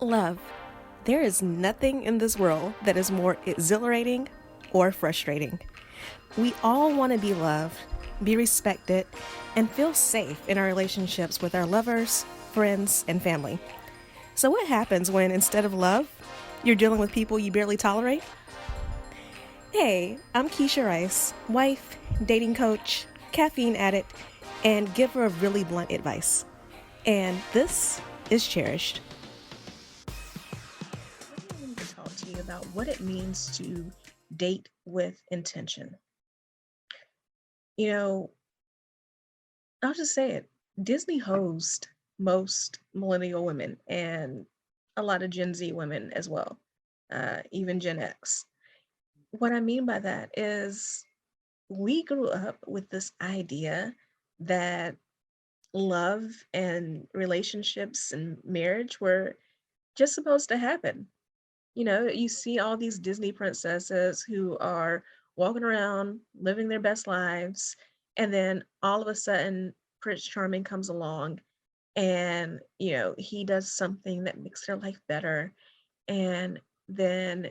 Love. There is nothing in this world that is more exhilarating or frustrating. We all want to be loved, be respected, and feel safe in our relationships with our lovers, friends, and family. So, what happens when instead of love, you're dealing with people you barely tolerate? Hey, I'm Keisha Rice, wife, dating coach, caffeine addict, and giver of really blunt advice. And this is Cherished. I wanted to talk to you about what it means to date with intention. You know, I'll just say it. Disney hosts most millennial women and a lot of Gen Z women as well, even Gen X. What I mean by that is we grew up with this idea that love and relationships and marriage were just supposed to happen. You see all these Disney princesses who are walking around living their best lives, and then all of a sudden, Prince Charming comes along and, he does something that makes their life better. And then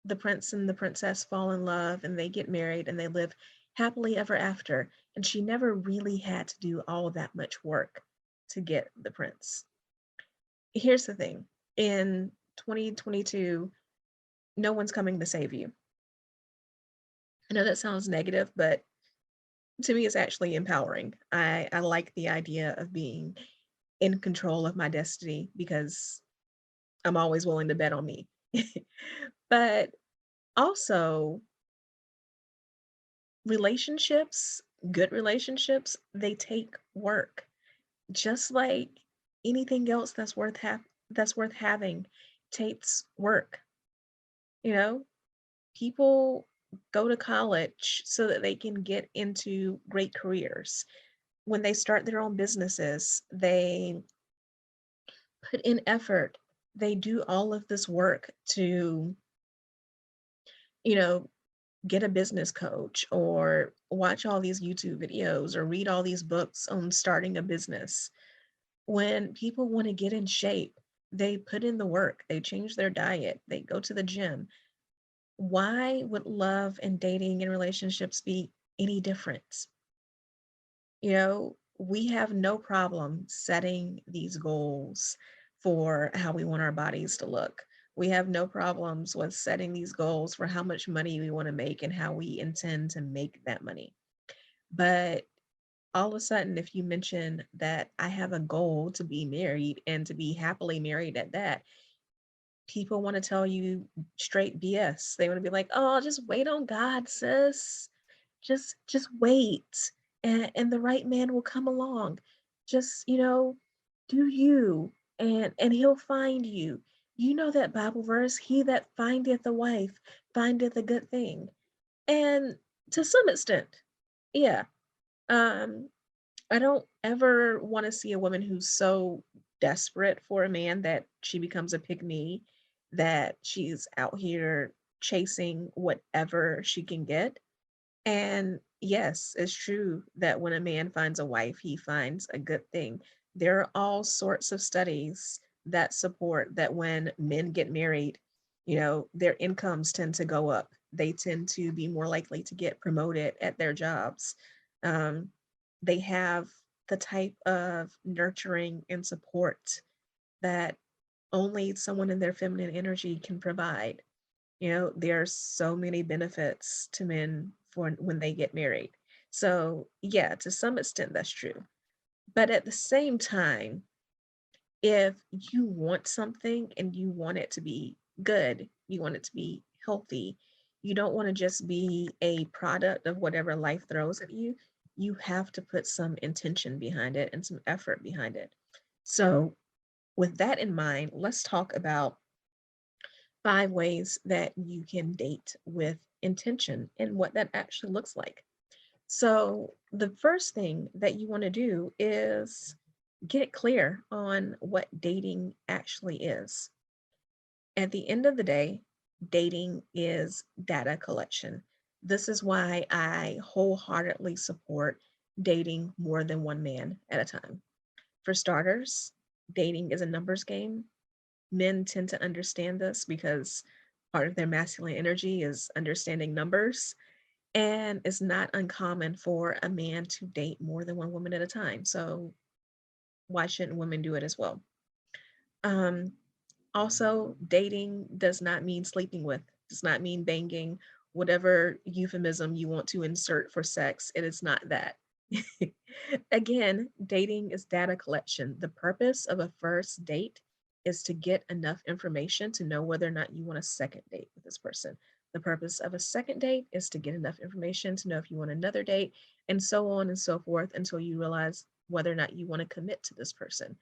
the prince and the princess fall in love and they get married and they live happily ever after. And she never really had to do all that much work to get the prince. Here's the thing in 2022, no one's coming to save you. I know that sounds negative, but to me, it's actually empowering. I like the idea of being in control of my destiny because I'm always willing to bet on me. But also, relationships, good relationships, they take work. Just like anything else that's worth having takes work. You know, people go to college so that they can get into great careers. When they start their own businesses, they put in effort. They do all of this work to, you know, get a business coach or watch all these YouTube videos or read all these books on starting a business. When people want to get in shape, they put in the work, they change their diet, they go to the gym. Why would love and dating and relationships be any different? We have no problem setting these goals for how we want our bodies to look. We have no problems with setting these goals for how much money we want to make and how we intend to make that money. But all of a sudden, if you mention that I have a goal to be married and to be happily married at that, people want to tell you straight BS. They want to be like, "Oh, just wait on God, sis. Just wait, and the right man will come along. Just, do you, and he'll find you. You know that Bible verse, he that findeth a wife findeth a good thing." And to some extent, yeah. Um, I don't ever want to see a woman who's so desperate for a man that she becomes a pick me, that she's out here chasing whatever she can get. And yes, it's true that when a man finds a wife, he finds a good thing. There are all sorts of studies that support that when men get married, their incomes tend to go up. They tend to be more likely to get promoted at their jobs. Um, they have the type of nurturing and support that only someone in their feminine energy can provide. There are so many benefits to men for when they get married. So, yeah, to some extent, that's true. But at the same time, if you want something and you want it to be good, you want it to be healthy, you don't want to just be a product of whatever life throws at you. You have to put some intention behind it and some effort behind it. So, with that in mind, let's talk about 5 ways that you can date with intention and what that actually looks like. So, the first thing that you want to do is get clear on what dating actually is. At the end of the day, dating is data collection. This is why I wholeheartedly support dating more than one man at a time. For starters, dating is a numbers game, men tend to understand this because part of their masculine energy is understanding numbers. And it's not uncommon for a man to date more than one woman at a time. So why shouldn't women do it as well? Um, Also, dating does not mean sleeping with, does not mean banging, whatever euphemism you want to insert for sex. It is not that. Again, dating is data collection. The purpose of a first date is to get enough information to know whether or not you want a second date with this person. The purpose of a second date is to get enough information to know if you want another date, and so on and so forth until you realize whether or not you want to commit to this person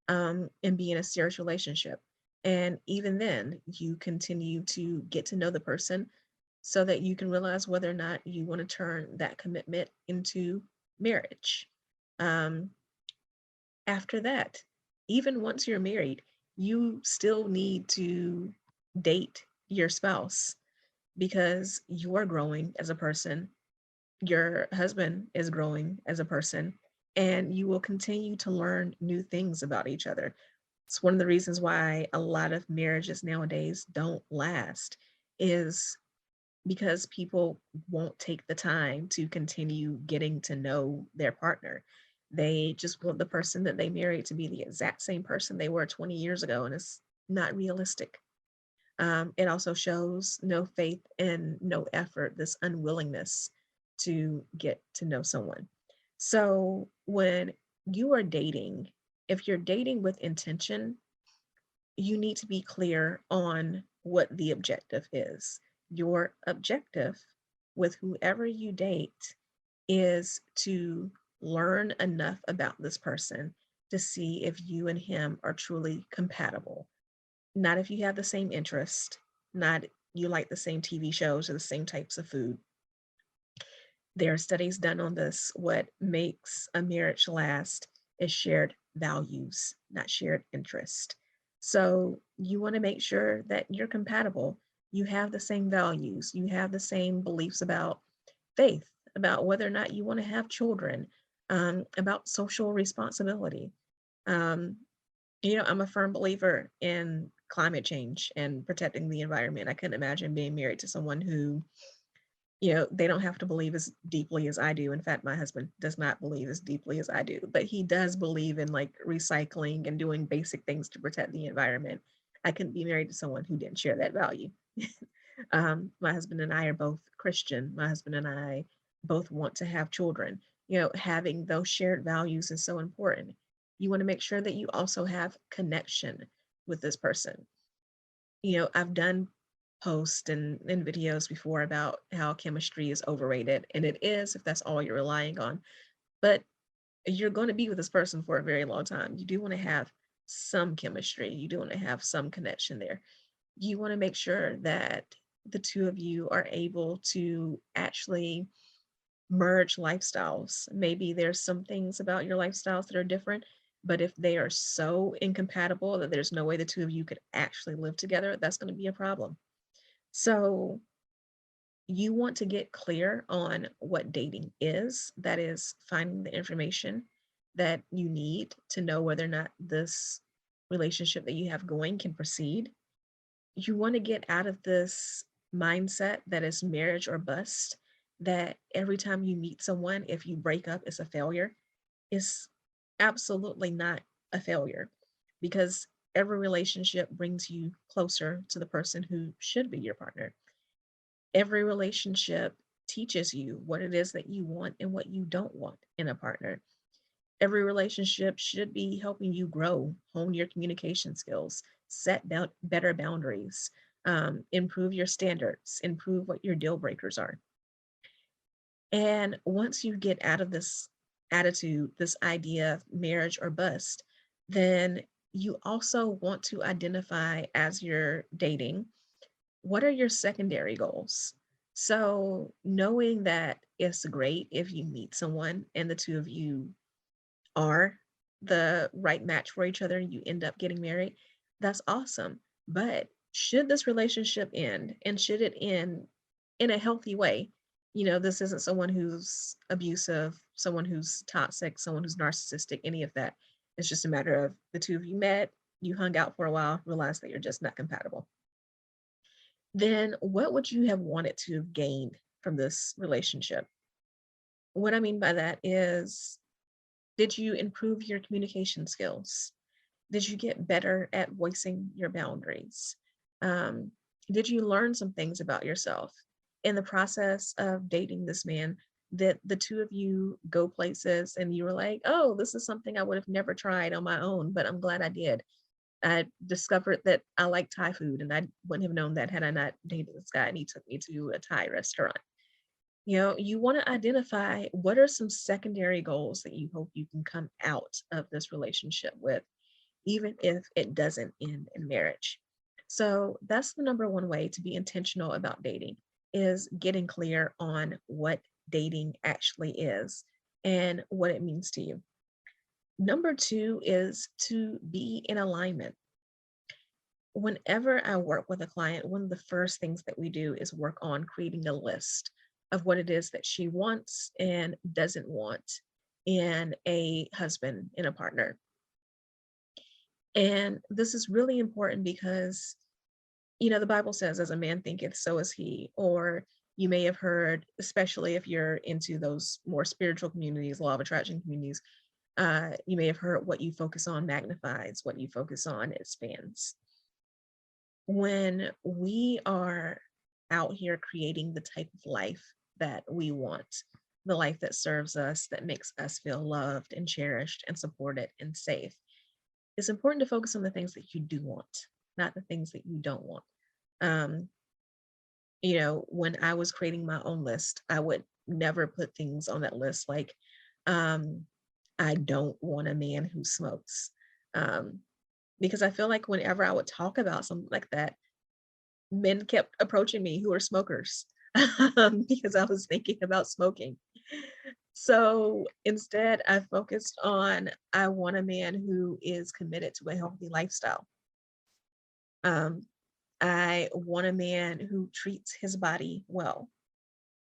and be in a serious relationship. And even then, you continue to get to know the person so that you can realize whether or not you want to turn that commitment into marriage. Um, After that, even once you're married, you still need to date your spouse because you're growing as a person, your husband is growing as a person, and you will continue to learn new things about each other. It's one of the reasons why a lot of marriages nowadays don't last is because people won't take the time to continue getting to know their partner. They just want the person that they married to be the exact same person they were 20 years ago, and it's not realistic. It also shows no faith and no effort, this unwillingness to get to know someone. So when you are dating, if you're dating with intention, you need to be clear on what the objective is. Your objective with whoever you date is to learn enough about this person to see if you and him are truly compatible. Not if you have the same interest, not you like the same TV shows or the same types of food. There are studies done on this. What makes a marriage last is shared values, not shared interest. So you want to make sure that you're compatible. You have the same values, you have the same beliefs about faith, about whether or not you want to have children, about social responsibility. Um, I'm a firm believer in climate change and protecting the environment. I couldn't imagine being married to someone who, they don't have to believe as deeply as I do. In fact, my husband does not believe as deeply as I do, but he does believe in like recycling and doing basic things to protect the environment. I couldn't be married to someone who didn't share that value. My husband and I are both Christian. My husband and I both want to have children. Having those shared values is so important. You want to make sure that you also have connection with this person. I've done posts and videos before about how chemistry is overrated, and it is if that's all you're relying on. But you're going to be with this person for a very long time. You do want to have some chemistry, you do want to have some connection there. You want to make sure that the two of you are able to actually merge lifestyles. Maybe there's some things about your lifestyles that are different, but if they are so incompatible that there's no way the two of you could actually live together, that's going to be a problem. So you want to get clear on what dating is. That is finding the information that you need to know whether or not this relationship that you have going can proceed. You want to get out of this mindset that is marriage or bust, that every time you meet someone, if you break up, it's a failure. It's absolutely not a failure because every relationship brings you closer to the person who should be your partner. Every relationship teaches you what it is that you want and what you don't want in a partner. Every relationship should be helping you grow, hone your communication skills, set better boundaries, improve your standards, improve what your deal breakers are. And once you get out of this attitude, this idea of marriage or bust, then you also want to identify as you're dating, what are your secondary goals? So knowing that it's great if you meet someone and the two of you are the right match for each other and you end up getting married, that's awesome. But should this relationship end, and should it end in a healthy way? This isn't someone who's abusive, someone who's toxic, someone who's narcissistic, any of that. It's just a matter of the two of you met, You hung out for a while, realized that you're just not compatible. Then what would you have wanted to have gained from this relationship? What I mean by that is, did you improve your communication skills? Did you get better at voicing your boundaries? Um, did you learn some things about yourself in the process of dating this man, that the two of you go places and you were like, oh, this is something I would have never tried on my own, but I'm glad I did. I discovered that I like Thai food, and I wouldn't have known that had I not dated this guy and he took me to a Thai restaurant. You want to identify what are some secondary goals that you hope you can come out of this relationship with, even if it doesn't end in marriage. So that's the number one way to be intentional about dating, is getting clear on what dating actually is and what it means to you. Number two is to be in alignment. Whenever I work with a client, one of the first things that we do is work on creating a list of what it is that she wants and doesn't want in a husband, in a partner. And this is really important because, the Bible says, as a man thinketh, so is he. Or you may have heard, especially if you're into those more spiritual communities, law of attraction communities, you may have heard, what you focus on magnifies, what you focus on expands. When we are out here creating the type of life that we want, the life that serves us, that makes us feel loved and cherished and supported and safe, it's important to focus on the things that you do want, not the things that you don't want. Um, when I was creating my own list, I would never put things on that list like, um, I don't want a man who smokes. Um, because I feel like whenever I would talk about something like that, men kept approaching me who are smokers, because I was thinking about smoking. So instead, I focused on, I want a man who is committed to a healthy lifestyle. Um, I want a man who treats his body well.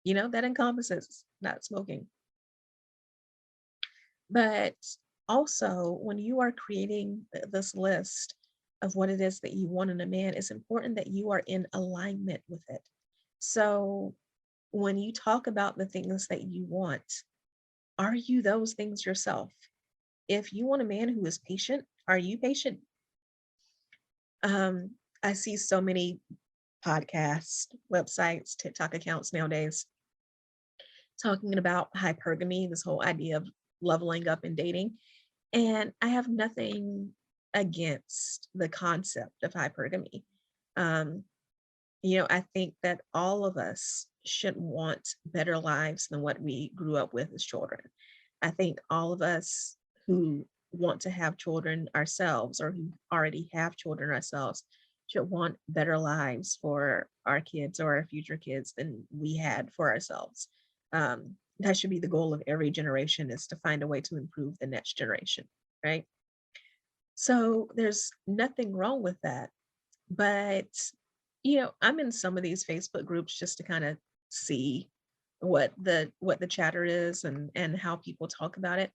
That encompasses not smoking. But also, when you are creating this list of what it is that you want in a man, it's important that you are in alignment with it. So when you talk about the things that you want, are you those things yourself? If you want a man who is patient, are you patient? Um, I see so many podcasts, websites, TikTok accounts nowadays talking about hypergamy, this whole idea of leveling up in dating. And I have nothing against the concept of hypergamy. Um, I think that all of us should want better lives than what we grew up with as children. I think all of us who want to have children ourselves, or who already have children ourselves, should want better lives for our kids or our future kids than we had for ourselves. That should be the goal of every generation, is to find a way to improve the next generation, right? So there's nothing wrong with that. But, I'm in some of these Facebook groups just to kind of see what the chatter is, and how people talk about it.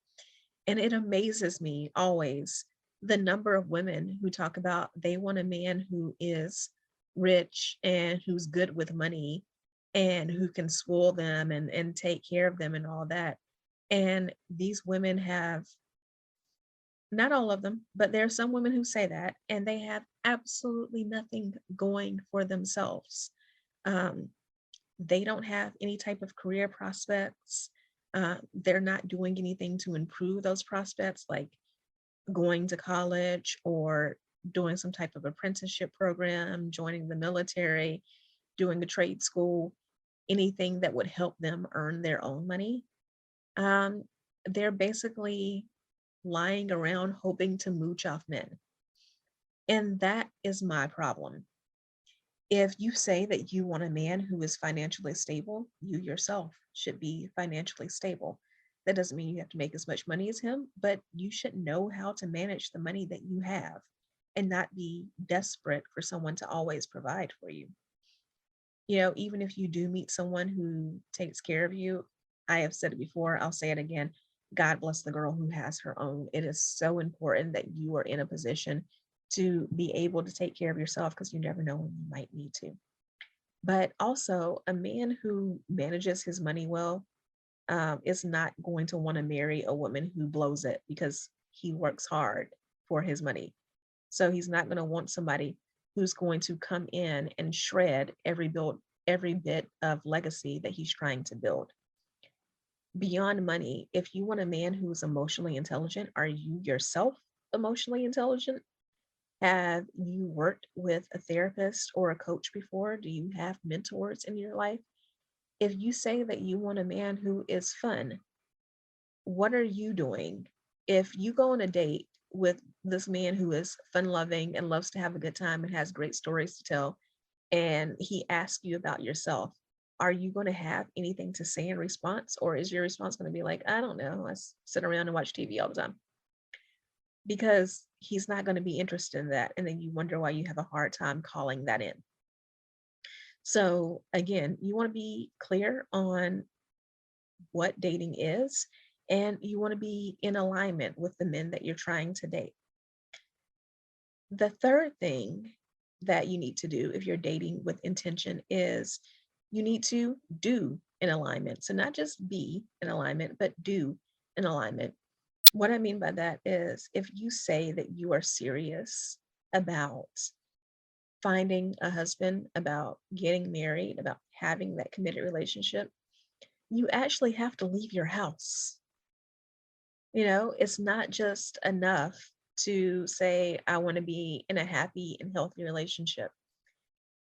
And it amazes me always, the number of women who talk about they want a man who is rich and who's good with money and who can spoil them and take care of them and all that. And these women have, not all of them, but there are some women who say that, and they have absolutely nothing going for themselves. Um, they don't have any type of career prospects. They're not doing anything to improve those prospects, like going to college or doing some type of apprenticeship program, joining the military, doing a trade school, anything that would help them earn their own money. Um, they're basically lying around hoping to mooch off men. And that is my problem. If you say that you want a man who is financially stable, you yourself should be financially stable. That doesn't mean you have to make as much money as him, but you should know how to manage the money that you have and not be desperate for someone to always provide for you. Even if you do meet someone who takes care of you, I have said it before, I'll say it again. God bless the girl who has her own. It is so important that you are in a position to be able to take care of yourself, because you never know when you might need to. But also, a man who manages his money well is not going to want to marry a woman who blows it because he works hard for his money. So he's not going to want somebody who's going to come in and shred every bit of legacy that he's trying to build. Beyond money, if you want a man who's emotionally intelligent, are you yourself emotionally intelligent? Have you worked with a therapist or a coach before? Do you have mentors in your life? If you say that you want a man who is fun, what are you doing? If you go on a date with this man who is fun loving and loves to have a good time and has great stories to tell, and he asks you about yourself, are you going to have anything to say in response? Or is your response going to be like, I don't know, let's sit around and watch TV all the time? Because he's not going to be interested in that. And then you wonder why you have a hard time calling that in. So, again, you want to be clear on what dating is, and you want to be in alignment with the men that you're trying to date. The third thing that you need to do if you're dating with intention is you need to do in alignment. So, not just be in alignment, but do in alignment. What I mean by that is if you say that you are serious about finding a husband, about getting married, about having that committed relationship, you actually have to leave your house. It's not just enough to say, I want to be in a happy and healthy relationship.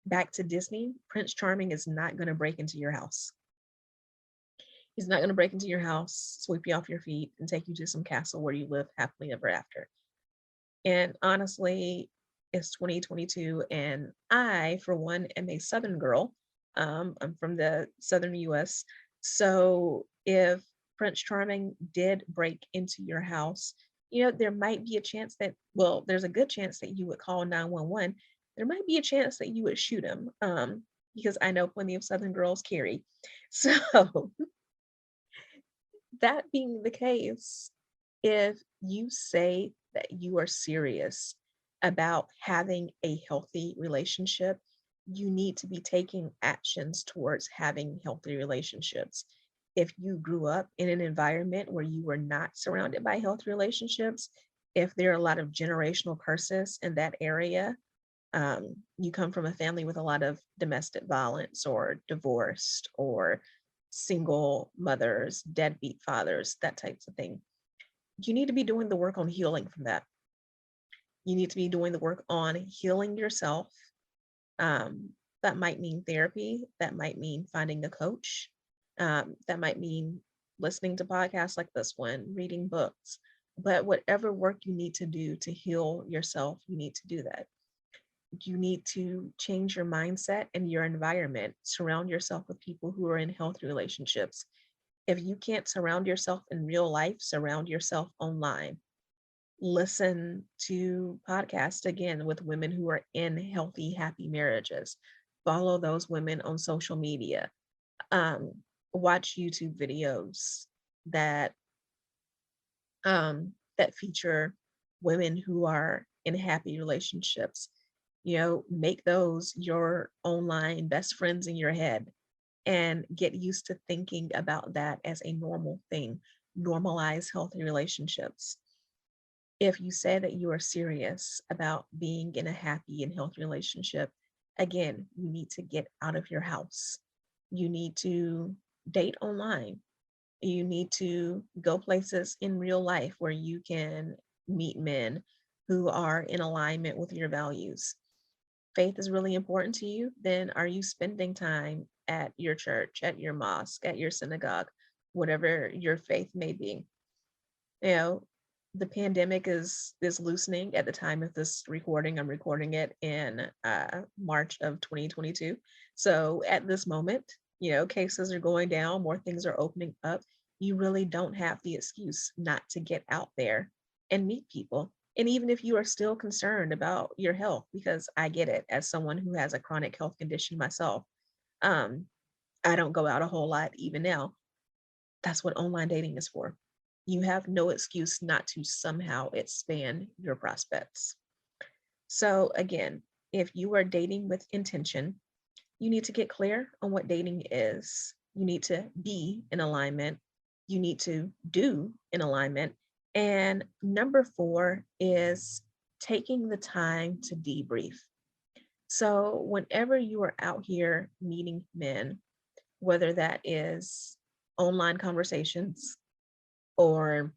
Back to Disney, Prince Charming is not going to break into your house. He's not going to break into your house, sweep you off your feet, and take you to some castle where you live happily ever after. And honestly, it's 2022, and I, for one, am a Southern girl. I'm from the Southern US. So if Prince Charming did break into your house, there might be a chance that, well, there's a good chance that you would call 911. There might be a chance that you would shoot him, because I know plenty of Southern girls carry. So that being the case, if you say that you are serious about having a healthy relationship, you need to be taking actions towards having healthy relationships. If you grew up in an environment where you were not surrounded by healthy relationships, if there are a lot of generational curses in that area, you come from a family with a lot of domestic violence or divorced or single mothers, deadbeat fathers, that types of thing. You need to be doing the work on healing from that. You need to be doing the work on healing yourself. That might mean therapy. That might mean finding a coach. That might mean listening to podcasts like this one, reading books. But whatever work you need to do to heal yourself, you need to do that. You need to change your mindset and your environment. Surround yourself with people who are in healthy relationships. If you can't surround yourself in real life, surround yourself online. Listen to podcasts again with women who are in healthy, happy marriages. Follow those women on social media. Um, Watch YouTube videos that that feature women who are in happy relationships. Make those your online best friends in your head and get used to thinking about that as a normal thing. Normalize healthy relationships. If you say that you are serious about being in a happy and healthy relationship, again, you need to get out of your house. You need to date online. You need to go places in real life where you can meet men who are in alignment with your values. Faith is really important to you, then are you spending time at your church, at your mosque, at your synagogue, whatever your faith may be? You know, the pandemic is loosening at the time of this recording. I'm recording it in March of 2022. So at this moment, cases are going down, more things are opening up. You really don't have the excuse not to get out there and meet people. And even if you are still concerned about your health, because I get it as someone who has a chronic health condition myself, um, I don't go out a whole lot even now. That's what online dating is for. You have no excuse not to somehow expand your prospects. So, again, if you are dating with intention, you need to get clear on what dating is. You need to be in alignment. You need to do in alignment. And number four is taking the time to debrief. So, whenever you are out here meeting men, whether that is online conversations or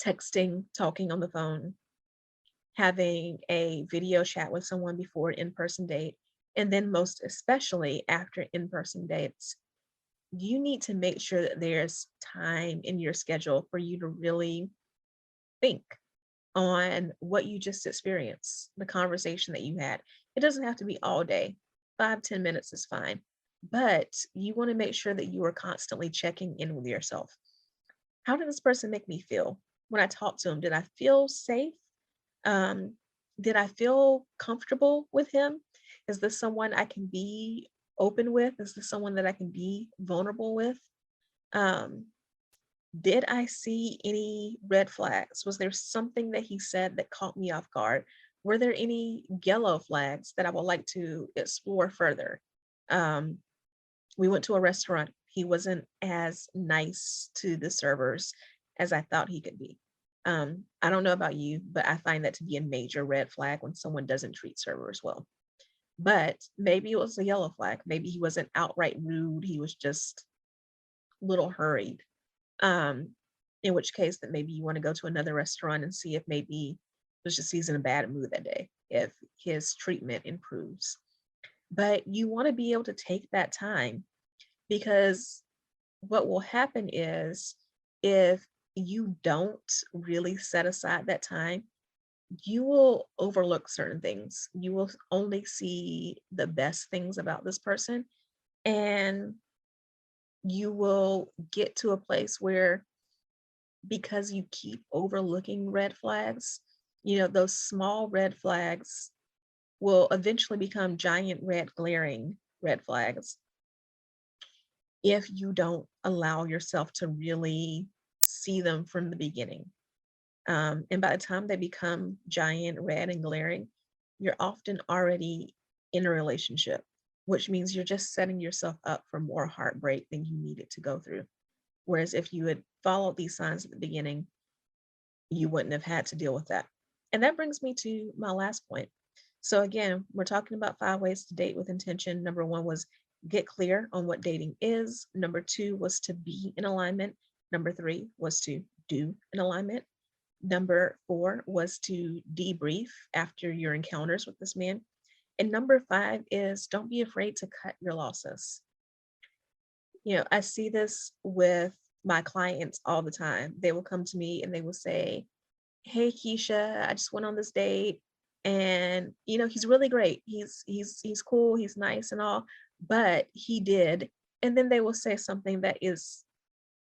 texting, talking on the phone, having a video chat with someone before an in person date, and then most especially after in person dates, you need to make sure that there's time in your schedule for you to really think on what you just experienced, the conversation that you had. It doesn't have to be all day, 5, 10 minutes is fine. But you want to make sure that you are constantly checking in with yourself. How did this person make me feel when I talked to him? Did I feel safe? Um, did I feel comfortable with him? Is this someone I can be open with? Is this someone that I can be vulnerable with? Um, did I see any red flags? Was there something that he said that caught me off guard? Were there any yellow flags that I would like to explore further? Um, we went to a restaurant. He wasn't as nice to the servers as I thought he could be. I don't know about you, but I find that to be a major red flag when someone doesn't treat servers well. But maybe it was a yellow flag. Maybe he wasn't outright rude. He was just a little hurried. Um, in which case that maybe you want to go to another restaurant and see if maybe it was just he's in a bad mood that day, if his treatment improves. But you want to be able to take that time because what will happen is if you don't really set aside that time, you will overlook certain things. You will only see the best things about this person, and you will get to a place where because you keep overlooking red flags, those small red flags will eventually become giant red glaring red flags if you don't allow yourself to really see them from the beginning. And by the time they become giant, red, and glaring, you're often already in a relationship, which means you're just setting yourself up for more heartbreak than you needed to go through. Whereas if you had followed these signs at the beginning, you wouldn't have had to deal with that. And that brings me to my last point. So, again, we're talking about 5 ways to date with intention. Number one was get clear on what dating is. Number two was to be in alignment. Number three was to do in alignment. Number four was to debrief after your encounters with this man. And number five is don't be afraid to cut your losses. I see this with my clients all the time. They will come to me and they will say, "Hey Keisha, I just went on this date and he's really great. He's cool, he's nice and all, but he did." And then they will say something that is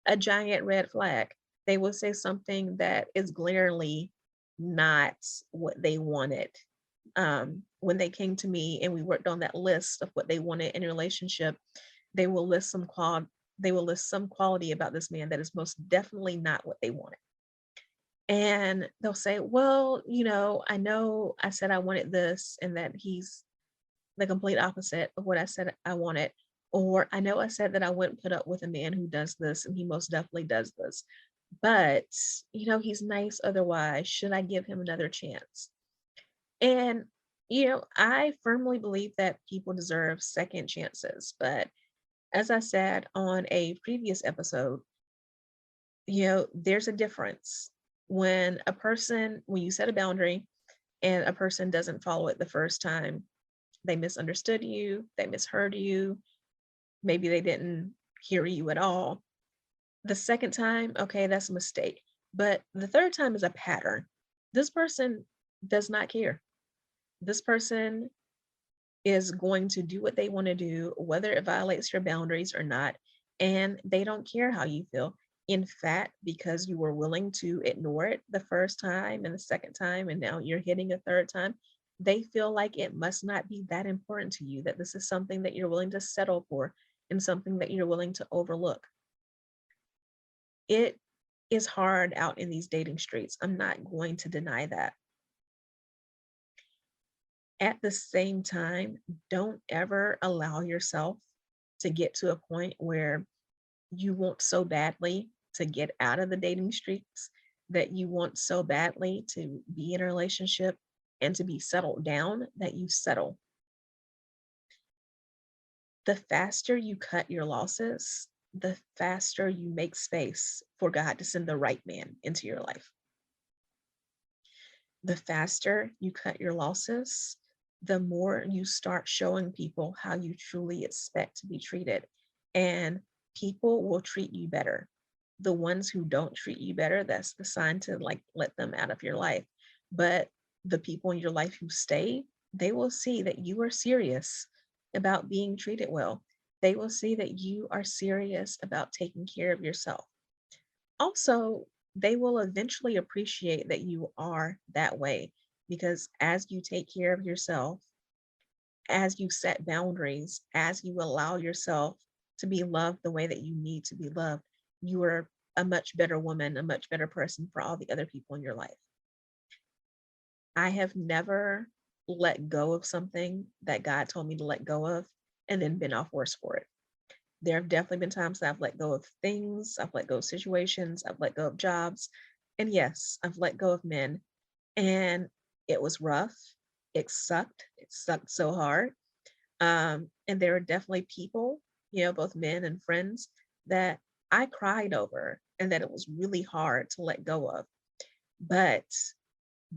a giant red flag. They will say something that is glaringly not what they wanted. When they came to me and we worked on that list of what they wanted in a relationship, they will list some qual they will list some quality about this man that is most definitely not what they wanted. And they'll say, "Well, I know I said I wanted this and that he's the complete opposite of what I said I wanted. Or I know I said that I wouldn't put up with a man who does this, and he most definitely does this. But, he's nice otherwise. Should I give him another chance?" And, I firmly believe that people deserve second chances. But as I said on a previous episode, there's a difference when you set a boundary and a person doesn't follow it the first time. They misunderstood you, they misheard you, maybe they didn't hear you at all. The second time, okay, that's a mistake. But the third time is a pattern. This person does not care. This person is going to do what they want to do, whether it violates your boundaries or not. And they don't care how you feel. In fact, because you were willing to ignore it the first time and the second time, and now you're hitting a third time, they feel like it must not be that important to you, that this is something that you're willing to settle for and something that you're willing to overlook. It is hard out in these dating streets. I'm not going to deny that. At the same time, don't ever allow yourself to get to a point where you want so badly to get out of the dating streets, that you want so badly to be in a relationship and to be settled down that you settle. The faster you cut your losses, the faster you make space for God to send the right man into your life. The faster you cut your losses, the more you start showing people how you truly expect to be treated. And people will treat you better. The ones who don't treat you better, that's the sign to like let them out of your life. But the people in your life who stay, they will see that you are serious about being treated well. They will see that you are serious about taking care of yourself. Also, they will eventually appreciate that you are that way, because as you take care of yourself, as you set boundaries, as you allow yourself to be loved the way that you need to be loved, you are a much better woman, a much better person for all the other people in your life. I have never let go of something that God told me to let go of and then been off worse for it. There have definitely been times that I've let go of things, I've let go of situations, I've let go of jobs. And yes, I've let go of men. And it was rough. It sucked. It sucked so hard. And there are definitely people, both men and friends, that I cried over and that it was really hard to let go of. But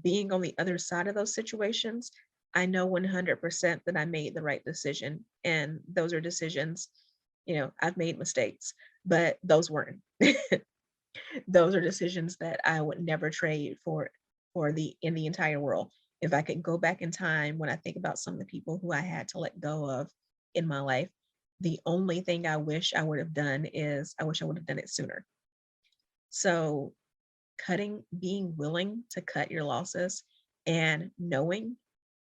being on the other side of those situations, I know 100% that I made the right decision. And those are decisions, I've made mistakes, but those weren't. Those are decisions that I would never trade for the entire world. If I could go back in time, when I think about some of the people who I had to let go of in my life, the only thing I wish I would have done is I wish I would have done it sooner. So being willing to cut your losses and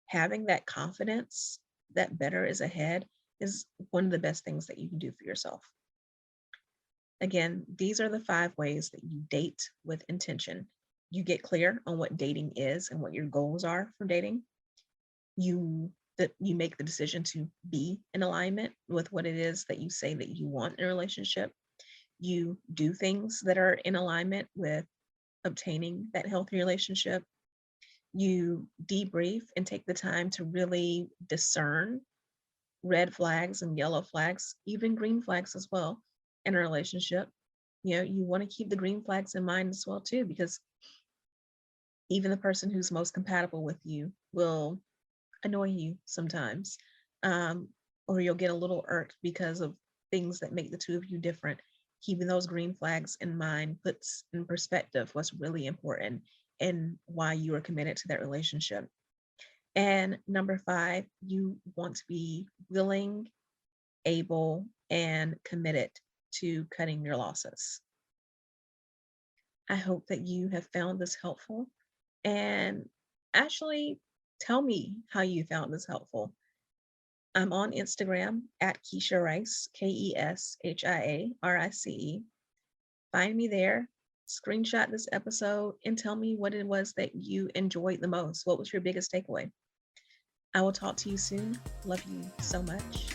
having that confidence that better is ahead is one of the best things that you can do for yourself. Again, these are the 5 ways that you date with intention. You get clear on what dating is and what your goals are for dating. You make the decision to be in alignment with what it is that you say that you want in a relationship. You do things that are in alignment with obtaining that healthy relationship. You debrief and take the time to really discern red flags and yellow flags, even green flags as well in a relationship. You want to keep the green flags in mind as well too, because even the person who's most compatible with you will annoy you sometimes, or you'll get a little irked because of things that make the two of you different. Keeping those green flags in mind puts in perspective what's really important and why you are committed to that relationship. And number 5, you want to be willing, able, and committed to cutting your losses. I hope that you have found this helpful, and actually tell me how you found this helpful. I'm on Instagram at Keisha Rice, KESHIARICE. Find me there, screenshot this episode, and tell me what it was that you enjoyed the most. What was your biggest takeaway? I will talk to you soon. Love you so much.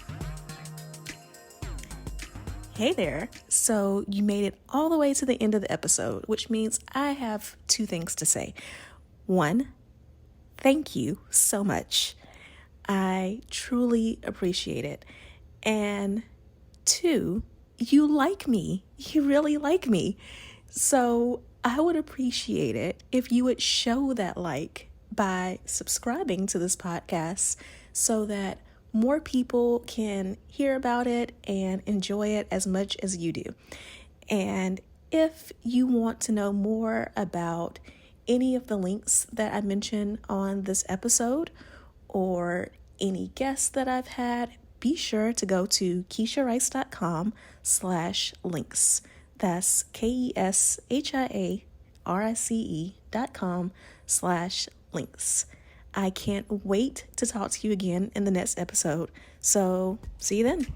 Hey there. So you made it all the way to the end of the episode, which means I have 2 things to say. 1, thank you so much. I truly appreciate it. And 2, you like me. You really like me. So I would appreciate it if you would show that like by subscribing to this podcast so that more people can hear about it and enjoy it as much as you do. And if you want to know more about any of the links that I mentioned on this episode or any guests that I've had, be sure to go to KeishaRice.com/links. That's KESHIARICE.com/links. I can't wait to talk to you again in the next episode. So see you then.